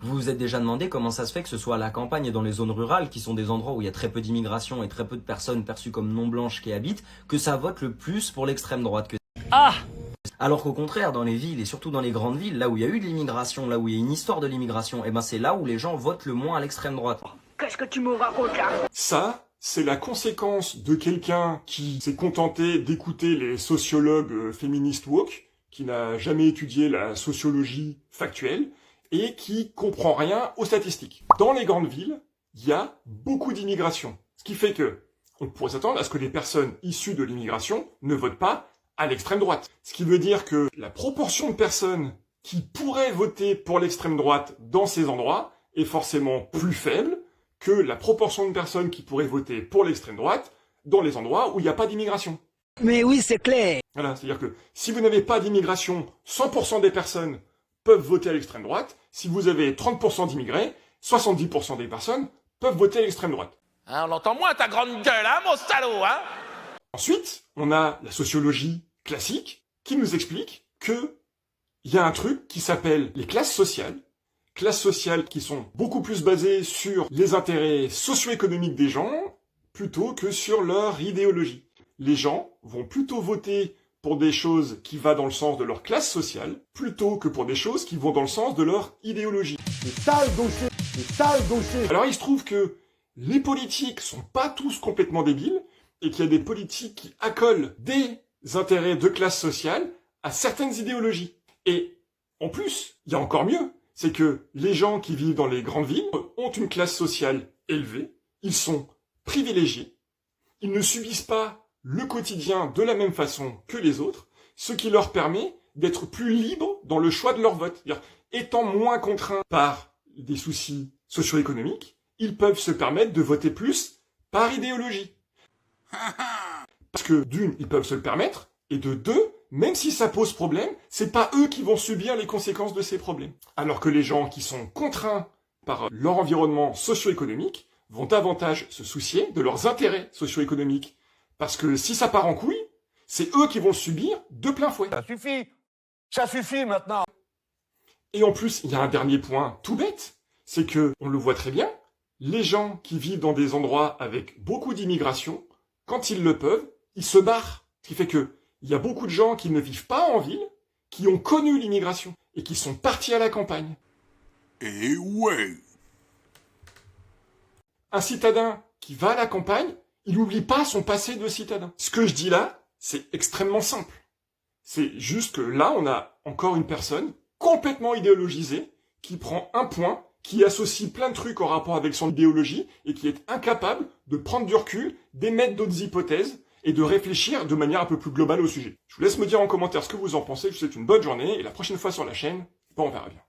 Vous vous êtes déjà demandé comment ça se fait que ce soit à la campagne et dans les zones rurales, qui sont des endroits où il y a très peu d'immigration et très peu de personnes perçues comme non blanches qui habitent, que ça vote le plus pour l'extrême droite. Alors qu'au contraire, dans les villes et surtout dans les grandes villes, là où il y a eu de l'immigration, là où il y a une histoire de l'immigration, et ben c'est là où les gens votent le moins à l'extrême droite. Qu'est-ce que tu me racontes là? Ça, c'est la conséquence de quelqu'un qui s'est contenté d'écouter les sociologues féministes woke, qui n'a jamais étudié la sociologie factuelle, et qui comprend rien aux statistiques. Dans les grandes villes, il y a beaucoup d'immigration. Ce qui fait que on pourrait s'attendre à ce que les personnes issues de l'immigration ne votent pas à l'extrême droite. Ce qui veut dire que la proportion de personnes qui pourraient voter pour l'extrême droite dans ces endroits est forcément plus faible que la proportion de personnes qui pourraient voter pour l'extrême droite dans les endroits où il n'y a pas d'immigration. Mais oui, c'est clair. Voilà, c'est-à-dire que si vous n'avez pas d'immigration, 100% des personnes peuvent voter à l'extrême droite. Si vous avez 30% d'immigrés, 70% des personnes peuvent voter à l'extrême droite. Hein, on l'entend moins ta grande gueule, hein, mon salaud, hein? Ensuite, on a la sociologie classique qui nous explique que il y a un truc qui s'appelle les classes sociales qui sont beaucoup plus basées sur les intérêts socio-économiques des gens plutôt que sur leur idéologie. Les gens vont plutôt voter pour des choses qui vont dans le sens de leur classe sociale, plutôt que pour des choses qui vont dans le sens de leur idéologie. C'est sale gaucher, c'est sale gaucher. Alors il se trouve que les politiques sont pas tous complètement débiles, et qu'il y a des politiques qui accolent des intérêts de classe sociale à certaines idéologies. Et en plus, il y a encore mieux, c'est que les gens qui vivent dans les grandes villes ont une classe sociale élevée, ils sont privilégiés, ils ne subissent pas le quotidien de la même façon que les autres, ce qui leur permet d'être plus libres dans le choix de leur vote. C'est-à-dire, étant moins contraints par des soucis socio-économiques, ils peuvent se permettre de voter plus par idéologie. Parce que d'une, ils peuvent se le permettre, et de deux, même si ça pose problème, c'est pas eux qui vont subir les conséquences de ces problèmes. Alors que les gens qui sont contraints par leur environnement socio-économique vont davantage se soucier de leurs intérêts socio-économiques. Parce que si ça part en couille, c'est eux qui vont le subir de plein fouet. Ça suffit maintenant. Et en plus, il y a un dernier point tout bête, c'est que, on le voit très bien, les gens qui vivent dans des endroits avec beaucoup d'immigration, quand ils le peuvent, ils se barrent. Ce qui fait que, il y a beaucoup de gens qui ne vivent pas en ville, qui ont connu l'immigration, et qui sont partis à la campagne. Et ouais. Un citadin qui va à la campagne, il n'oublie pas son passé de citadin. Ce que je dis là, c'est extrêmement simple. C'est juste que là, on a encore une personne complètement idéologisée, qui prend un point, qui associe plein de trucs en rapport avec son idéologie, et qui est incapable de prendre du recul, d'émettre d'autres hypothèses, et de réfléchir de manière un peu plus globale au sujet. Je vous laisse me dire en commentaire ce que vous en pensez, je vous souhaite une bonne journée, et la prochaine fois sur la chaîne, on verra bien.